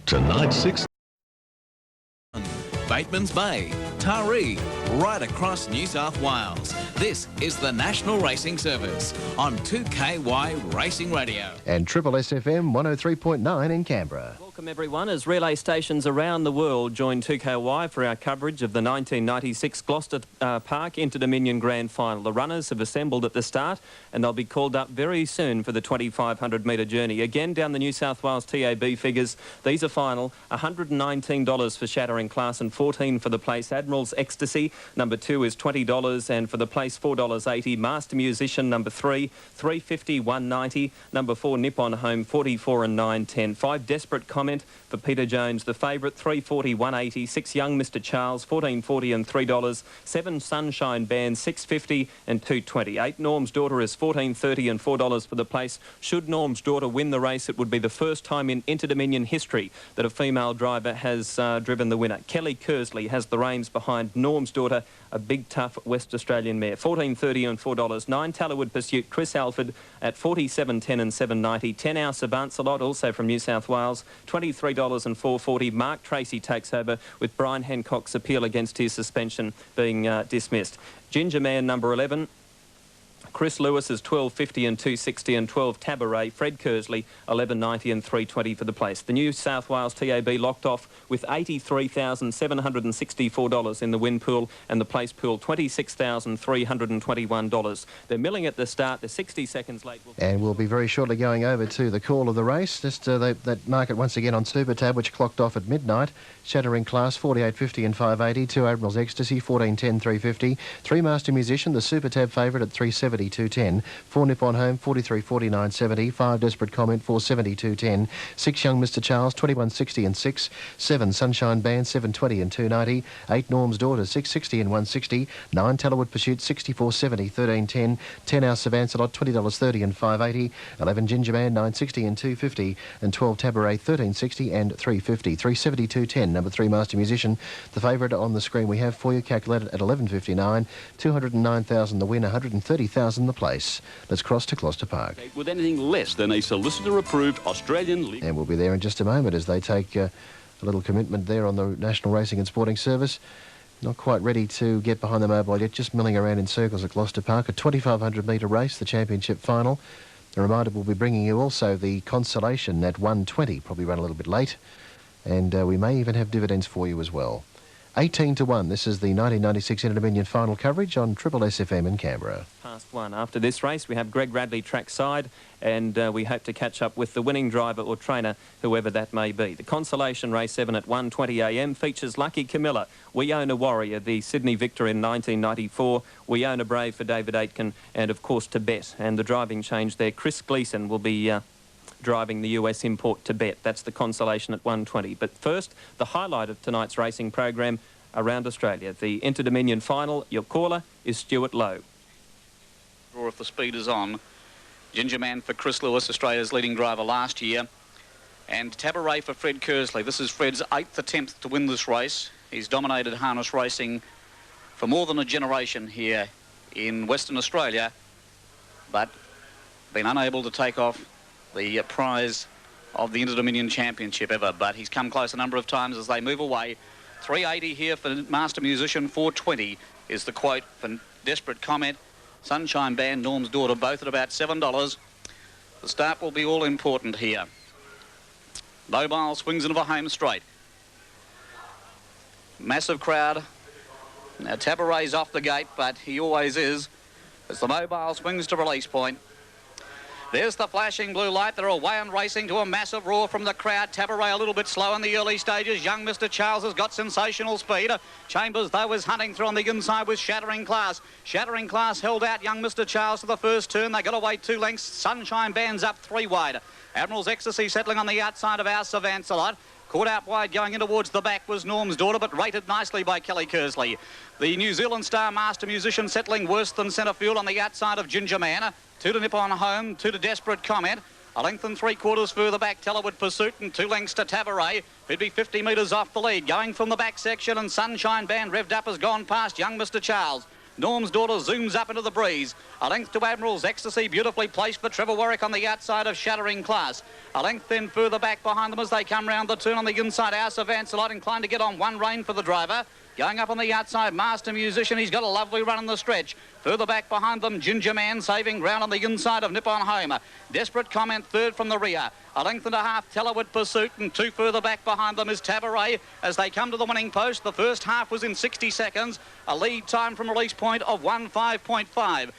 Tonight, 6. Bateman's Bay, Taree, right across New South Wales. This is the National Racing Service on 2KY Racing Radio. And Triple SFM 103.9 in Canberra. Welcome everyone as relay stations around the world join 2KY for our coverage of the 1996 Gloucester Park Inter-Dominion Grand Final. The runners have assembled at the start and they'll be called up very soon for the 2,500 metre journey. Again, down the New South Wales TAB figures, these are final. $119 for Shattering Class and $14 for the place. Admiral's Ecstasy, number 2 is $20 and for the place $4.80. Master Musician, number 3, $3.50, $1.90. Number 4, Nippon Home, $44 and $9.10. 5, Desperate Comment for Peter Jones, the favourite, $3.40, $1.80. 6, Young Mr Charles, $14.40 and $3. 7, Sunshine Band, $6.50 and $2.20. 8, Norm's Daughter is $14.30 and $4 for the place. Should Norm's Daughter win the race, it would be the first time in Inter-Dominion history that a female driver has driven the winner. Kelly Kersley has the reins behind Norm's Daughter, a big, tough West Australian mare. $14.30 and $4. 9, Tallowood Pursuit, Chris Alford at $47.10 and $7.90. 10, Our Savant Lot, also from New South Wales, $23 and $4.40. Mark Tracy takes over with Brian Hancock's appeal against his suspension being dismissed. Ginger Man, number 11. Chris Lewis is $12.50 and $2.60 and 12, Tabaret. Fred Kersley, $11.90 and $3.20 for the place. The New South Wales TAB locked off with $83,764 in the win pool and the place pool $26,321. They're milling at the start. They're 60 seconds late. And we'll be very shortly going over to the call of the race. Just that market once again on Super Tab, which clocked off at midnight. Shattering Class, $48.50 and $5.80. 2, Admiral's Ecstasy, $14.10, $3.50. 3, Master Musician, the Super Tab favourite at $3.70, $2.10. 4, Nippon Home, $43.40, $9.70. 5, Desperate Comment, $4.70, $2.10. 6, Young Mr Charles, $21.60 and $6. 7, Sunshine Band, $7.20 and $2.90. 8, Norm's Daughter, $6.60 and $1.60. 9, Tallowood Pursuit, $64.70, $13.10. 10, Our Savant Lot, $20.30 and $5.80. 11, Ginger Man, $9.60 and $2.50. And 12, Tabaret, $13.60 and $3.50. $3.70, $2.10. Number 3, Master Musician, the favourite on the screen we have for you, calculated at $11.59. 209,000 the win, 130,000 the place. Let's cross to Gloucester Park. With anything less than a solicitor-approved Australian league. And we'll be there in just a moment as they take a little commitment there on the National Racing and Sporting Service. Not quite ready to get behind the mobile yet, just milling around in circles at Gloucester Park. A 2,500 metre race, the championship final. A reminder, we'll be bringing you also the Consolation at 1:20, probably run a little bit late. And we may even have dividends for you as well. 18-1, this is the 1996 Inter-Dominion final coverage on Triple SFM in Canberra. Past 1. After this race, we have Greg Radley trackside, and we hope to catch up with the winning driver or trainer, whoever that may be. The Consolation Race 7 at 1:20 a.m. features Lucky Camilla, We Own a Warrior, the Sydney victor in 1994, We Own a Brave for David Aitken, and of course Tibet. And the driving change there, Chris Gleeson will be driving the US import Tibet. That's the Consolation at 1:20. But first, the highlight of tonight's racing program around Australia. The Inter-Dominion final. Your caller is Stuart Lowe. Draw if the speed is on. Ginger Man for Chris Lewis, Australia's leading driver last year. And Tabaret for Fred Kersley. This is Fred's 8th attempt to win this race. He's dominated harness racing for more than a generation here in Western Australia, but been unable to take off the prize of the Inter-Dominion Championship ever. But he's come close a number of times as they move away. $3.80 here for Master Musician. $4.20 is the quote for Desperate Comment. Sunshine Band, Norm's Daughter, both at about $7. The start will be all important here. Mobile swings into the home straight. Massive crowd. Now Tabaret's off the gate, but he always is, as the Mobile swings to release point. There's the flashing blue light. They're away and racing to a massive roar from the crowd. Tabaret a little bit slow in the early stages. Young Mr Charles has got sensational speed. Chambers, though, is hunting through on the inside with Shattering Class. Shattering Class held out Young Mr Charles to the first turn. They got away 2 lengths. Sunshine Band's up 3 wide. Admiral's Ecstasy settling on the outside of Our Savant Lot. Caught out wide going in towards the back was Norm's Daughter, but rated nicely by Kelly Kersley. The New Zealand star Master Musician settling worse than centre field on the outside of Ginger Man. 2 to Nippon Home, 2 to Desperate Comment. A length and 3/4 further back, Tallowood Pursuit, and 2 lengths to Tabaret, who'd be 50 metres off the lead. Going from the back section, and Sunshine Band revved up has gone past Young Mr Charles. Norm's Daughter zooms up into the breeze. A length to Admiral's Ecstasy, beautifully placed for Trevor Warwick on the outside of Shattering Class. A length then further back behind them as they come round the turn on the inside. House of Ancelot inclined to get on one rein for the driver. Going up on the outside, Master Musician. He's got a lovely run in the stretch. Further back behind them, Ginger Man saving ground on the inside of Nippon Home. Desperate Comment third from the rear. A length and a half, Tellerwood Pursuit, and two further back behind them is Tabaret as they come to the winning post. The first half was in 60 seconds. A lead time from release point of 1:05.5.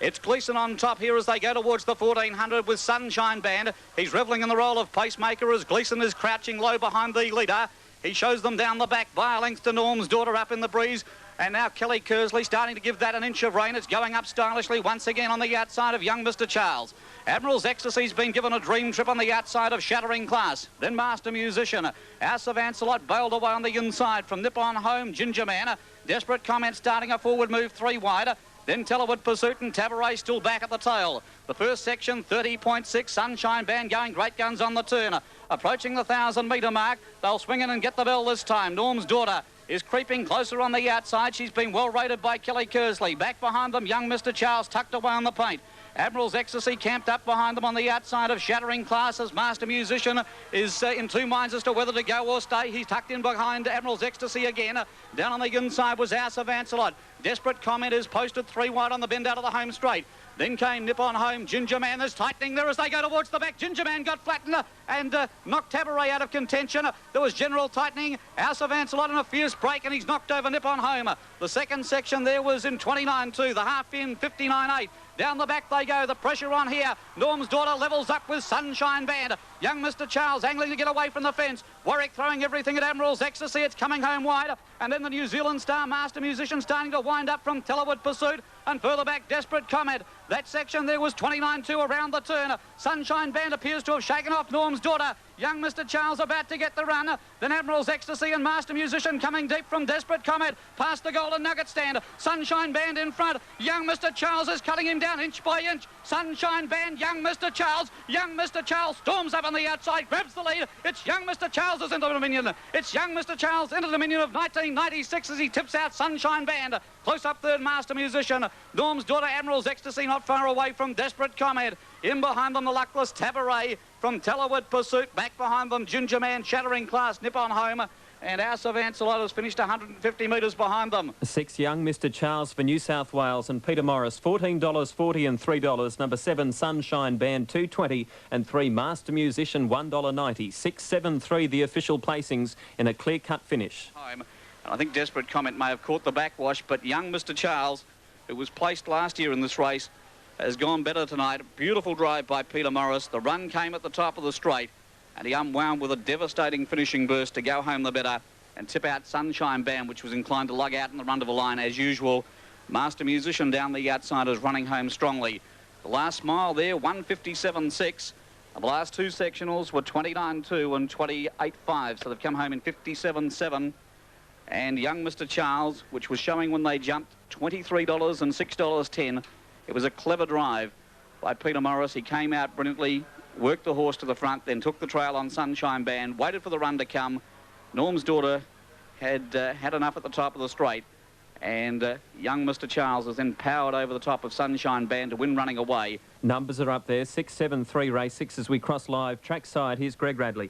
It's Gleeson on top here as they go towards the 1400 with Sunshine Band. He's revelling in the role of pacemaker as Gleeson is crouching low behind the leader. He shows them down the back by a length to Norm's Daughter up in the breeze. And now Kelly Kersley starting to give that an inch of rain. It's going up stylishly once again on the outside of young Mr. Charles. Admiral's Ecstasy's been given a dream trip on the outside of Shattering Class. Then Master Musician. House of Ancelot bailed away on the inside from Nippon Home, Ginger Man. Desperate Comment starting a forward move 3 wide. Then Tellerwood Pursuit and Tabaret still back at the tail. The first section, 30.6. Sunshine Band going great guns on the turn. Approaching the 1,000-metre mark. They'll swing in and get the bell this time. Norm's Daughter is creeping closer on the outside. She's been well rated by Kelly Kersley. Back behind them, young Mr. Charles tucked away on the paint. Admiral's Ecstasy camped up behind them on the outside of Shattering Class as Master Musician is in two minds as to whether to go or stay. He's tucked in behind Admiral's Ecstasy again. Down on the inside was House of Ancelot. Desperate Comment is posted 3 wide on the bend out of the home straight. Then came Nippon Home, Ginger Man. There's tightening there as they go towards the back. Ginger Man got flattened and knocked Tabaret out of contention. There was general tightening. House of Ancelot in a fierce break and he's knocked over Nippon Home. The second section there was in 29.2. The half in 59.8. Down the back they go, the pressure on here. Norm's Daughter levels up with Sunshine Band. Young Mr. Charles angling to get away from the fence. Warwick throwing everything at Admiral's Ecstasy. It's coming home wide. And then the New Zealand star Master Musician starting to wind up from Tellerwood Pursuit. And further back, Desperate Comment. That section there was 29.2 around the turn. Sunshine Band appears to have shaken off Norm's Daughter. Young Mr. Charles about to get the run. Then Admiral's Ecstasy and Master Musician coming deep from Desperate Comment. Past the Golden Nugget stand. Sunshine Band in front. Young Mr. Charles is cutting him down inch by inch. Sunshine Band, Young Mr. Charles. Young Mr. Charles storms up on the outside, grabs the lead. It's Young Mr. Charles is into Dominion. It's Young Mr. Charles into Dominion of 1996 as he tips out Sunshine Band. Close up third, Master Musician. Norm's Daughter, Admiral's Ecstasy, not far away from Desperate Comment. In behind them, the luckless Tabaret from Tellerwood Pursuit. Back behind them, Ginger Man, Shattering Class, Nippon Home. And House of Ancelot has finished 150 metres behind them. 6 Young Mr. Charles for New South Wales and Peter Morris, $14.40 and $3. Number 7, Sunshine Band, $2.20 and 3, Master Musician, $1.90. 6, 7, 3, the official placings in a clear-cut finish. And I think Desperate Comment may have caught the backwash, but Young Mr. Charles, who was placed last year in this race, has gone better tonight. Beautiful drive by Peter Morris. The run came at the top of the straight and he unwound with a devastating finishing burst to go home the better and tip out Sunshine Band, which was inclined to lug out in the run to the line as usual. Master Musician down the outside is running home strongly. The last mile there, 1:57.6. The last two sectionals were 29.2 and 28.5, so they've come home in 57.7. And Young Mr. Charles, which was showing when they jumped, $23 and $6.10. It was a clever drive by Peter Morris. He came out brilliantly, worked the horse to the front, then took the trail on Sunshine Band, waited for the run to come. Norm's Daughter had had enough at the top of the straight, and Young Mr. Charles was then powered over the top of Sunshine Band to win running away. Numbers are up there, 6, 7, 3, race 6 as we cross live. Trackside, here's Greg Radley.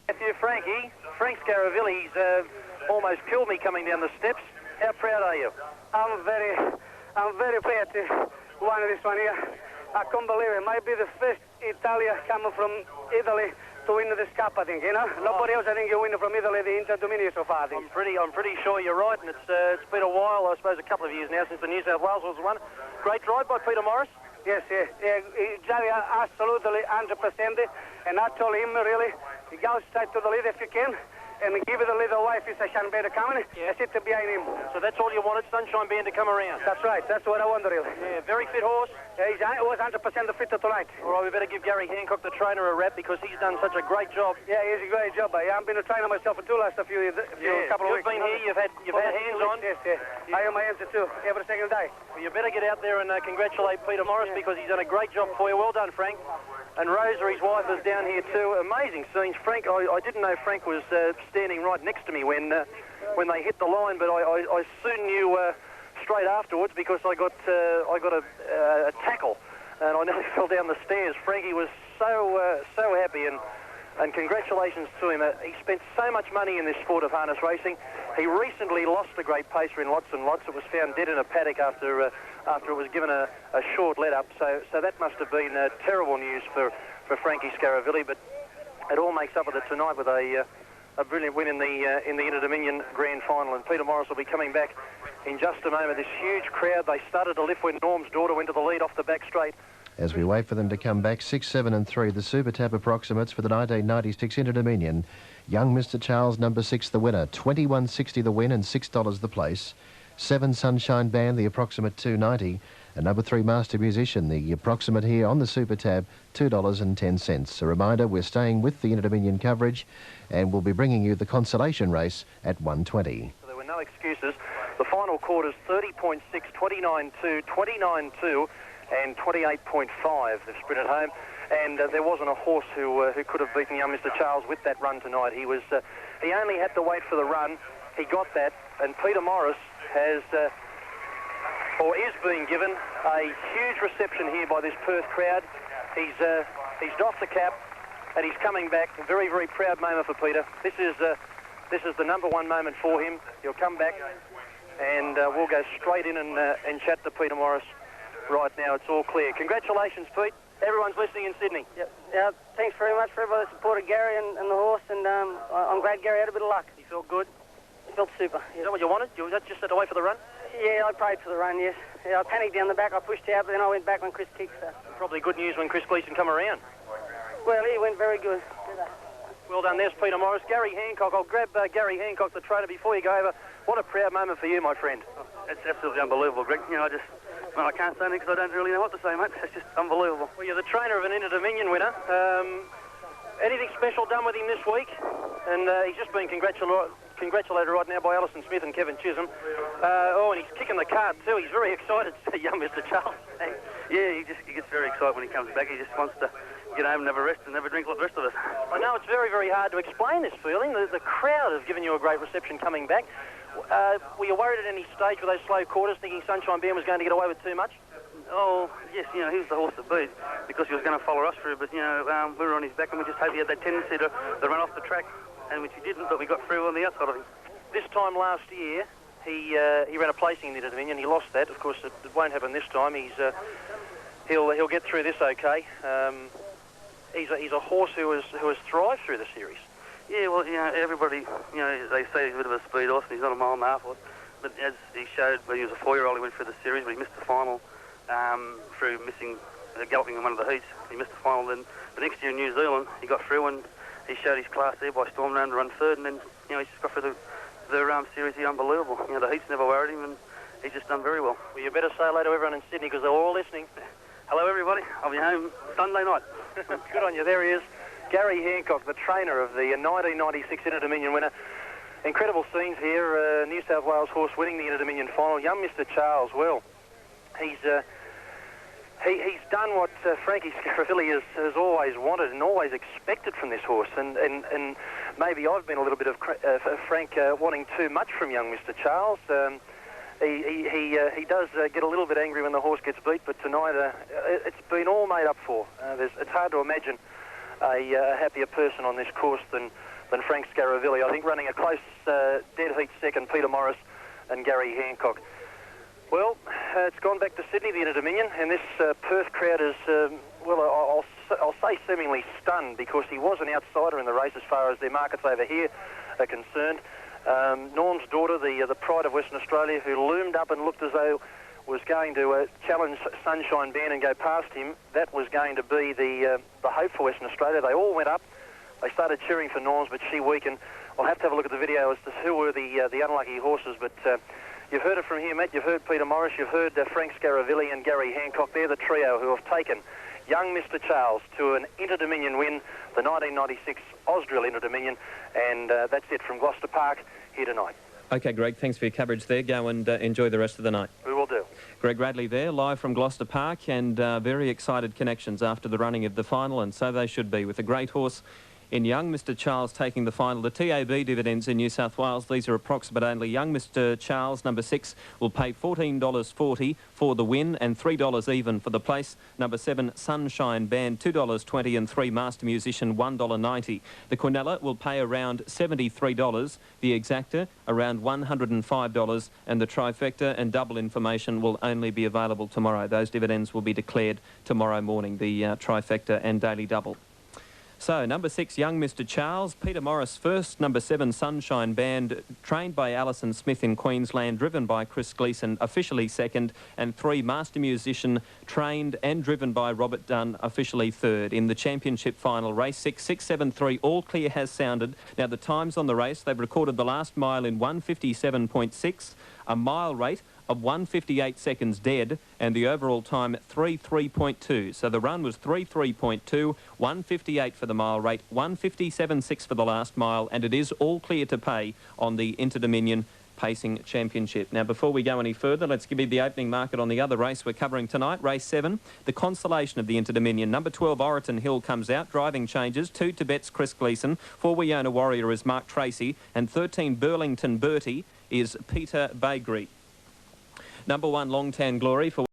Matthew Frank Scaravilli's almost killed me coming down the steps. How proud are you? I'm very proud to win this one here. I can't believe it. Might be the first Italian coming from Italy to win this cup, I think, you know? Nobody else, I think, you win from Italy, the Inter Dominio so far, I think. I'm pretty sure you're right, and it's been a while, I suppose a couple of years now, since the New South Wales was won. Great drive by Peter Morris. Yes, Jerry, absolutely 100%. And I told him, really, go straight to the lead if you can, and give it a little away if it's a Sunshine Band coming. I sit behind him. So that's all you wanted, Sunshine Band to come around? That's right. That's what I wanted, really. Yeah, very fit horse. Yeah, he was 100% fit tonight. All right, we better give Gary Hancock, the trainer, a rap because he's done such a great job. Yeah, he's a great job. I've been a trainer myself for two last couple of weeks. You've been here, you've had hands on. Yes. I have my hands too, every single day. Well, you better get out there and congratulate Peter Morris because he's done a great job for you. Well done, Frank. And Rosary's wife is down here too. Amazing scenes. Frank, I didn't know Frank was standing right next to me when they hit the line, but I soon knew straight afterwards because I got a tackle and I nearly fell down the stairs. Frankie was so happy, and congratulations to him. He spent so much money in this sport of harness racing. He recently lost a great pacer in Lots and Lots. It was found dead in a paddock after it was given a short let-up. So that must have been terrible news for Frankie Scaravilli, but it all makes up with it tonight with a brilliant win in the Inter-Dominion Grand Final. And Peter Morris will be coming back in just a moment. This huge crowd, they started to lift when Norm's daughter went to the lead off the back straight. As we wait for them to come back, 6, 7 and 3, the Super Tab approximates for the 1996 Inter-Dominion. Young Mr. Charles, number 6, the winner. $21.60 the win and $6 the place. 7 Sunshine Band, the approximate $2.90. And number 3 Master Musician, the approximate here on the Super Tab, $2.10. A reminder, we're staying with the Inter-Dominion coverage and we'll be bringing you the consolation race at 1:20. So there were no excuses. The final quarters, 30.6, 29.2, 29.2 and 28.5. They've sprinted home. And there wasn't a horse who could have beaten young Mr. Charles with that run tonight. He only had to wait for the run. He got that. And Peter Morris has... or is being given a huge reception here by this Perth crowd. He's doffed the cap and he's coming back. A very, very proud moment for Peter. This is the number one moment for him. He'll come back and we'll go straight in and chat to Peter Morris right now. It's all clear. Congratulations, Pete. Everyone's listening in Sydney. Yeah, thanks very much for everybody that supported Gary and the horse, and I'm glad Gary had a bit of luck. You felt good? He felt super. Is that what you wanted? You just had to wait for the run? Yeah, I prayed for the run, yes. Yeah, I panicked down the back, I pushed out, but then I went back when Chris kicked. So. Probably good news when Chris Gleeson come around. Well, he went very good. Well done, there's Peter Morris. Gary Hancock, I'll grab Gary Hancock, the trainer, before you go over. What a proud moment for you, my friend. It's absolutely unbelievable, Greg. You know, I can't say anything because I don't really know what to say, mate. It's just unbelievable. Well, you're the trainer of an Inter-Dominion winner. Anything special done with him this week? And he's just been congratulated right now by Alison Smith and Kevin Chisholm. And he's kicking the cart too. He's very excited to see young Mr. Charles. Yeah, he gets very excited when he comes back. He just wants to get home and have a rest and have a drink like the rest of us. I know it's very, very hard to explain this feeling. The crowd have given you a great reception coming back. Were you worried at any stage with those slow quarters, thinking Sunshine Band was going to get away with too much? Oh, yes, you know, he was the horse to beat because he was going to follow us through, but, you know, we were on his back and we just hoped he had that tendency to run off the track, and which he didn't, but we got through on the outside of him. This time last year, he ran a placing in the Inter-Dominion. He lost that. Of course, it won't happen this time. He'll get through this okay. He's a horse who has thrived through the series. Yeah, well, you know, everybody, you know, they say he's a bit of a speed horse and he's not a mile and a half horse, but as he showed when he was a 4-year-old, he went through the series, but he missed the final through missing galloping in one of the heats. He missed the final. Then the next year in New Zealand, he got through and he showed his class there by storm round to run third, and then, you know, he's just got through the series here, unbelievable. You know, the heats never worried him, and he's just done very well. Well, you better say hello to everyone in Sydney because they're all listening. Hello, everybody. I'll be home Sunday night. Good on you. There he is. Gary Hancock, the trainer of the 1996 Inter-Dominion winner. Incredible scenes here. New South Wales horse winning the Inter-Dominion final. Young Mr. Charles, well, he's done what Frankie Scaravilli has always wanted and always expected from this horse. And maybe I've been a little bit of Frank wanting too much from young Mr. Charles. He does get a little bit angry when the horse gets beat, but tonight it's been all made up for. It's hard to imagine a happier person on this course than Frank Scaravilli. I think running a close dead heat second, Peter Morris and Gary Hancock. Well, it's gone back to Sydney, the Inter-Dominion, and this Perth crowd is, well, I'll say seemingly stunned because he was an outsider in the race as far as their markets over here are concerned. Norm's daughter, the pride of Western Australia, who loomed up and looked as though was going to challenge Sunshine Band and go past him. That was going to be the hope for Western Australia. They all went up. They started cheering for Norm's, but she weakened. I'll have to have a look at the video as to who were the unlucky horses, but you've heard it from here, Matt. You've heard Peter Morris. You've heard Frank Scaravilli and Gary Hancock. They're the trio who have taken young Mr. Charles to an Inter-Dominion win, the 1996 Ausdrill Inter-Dominion, and that's it from Gloucester Park here tonight. OK, Greg, thanks for your coverage there. Go and enjoy the rest of the night. We will do. Greg Radley there, live from Gloucester Park, and very excited connections after the running of the final, and so they should be, with a great horse In Young Mr Charles taking the final, the TAB dividends in New South Wales, these are approximate only. Young Mr Charles, number 6, will pay $14.40 for the win and $3 even for the place. Number 7, Sunshine Band, $2.20 and 3 Master Musician, $1.90. The Quinella will pay around $73, the Exacta around $105, and the Trifecta and double information will only be available tomorrow. Those dividends will be declared tomorrow morning, the Trifecta and Daily Double. So, number 6, Young Mr Charles. Peter Morris first. Number 7, Sunshine Band, trained by Alison Smith in Queensland, driven by Chris Gleeson, officially second. And 3, Master Musician, trained and driven by Robert Dunn, officially third. In the championship final, race 6, 6.73, all clear has sounded. Now, the times on the race, they've recorded the last mile in 1:57.6, a mile rate of 1:58 seconds dead, and the overall time 3:3.2. So the run was 3:3.2, 1:58 for the mile rate, 1:57.6 for the last mile, and it is all clear to pay on the Inter-Dominion Pacing Championship. Now, before we go any further, let's give you the opening market on the other race we're covering tonight. Race 7, the consolation of the Inter-Dominion. Number 12, Oroton Hill comes out. Driving changes. 2, Tibet's Chris Gleeson. 4, We Own a Warrior is Mark Tracy. And 13, Burlington Bertie is Peter Bagree. Number 1, Long Tan Glory for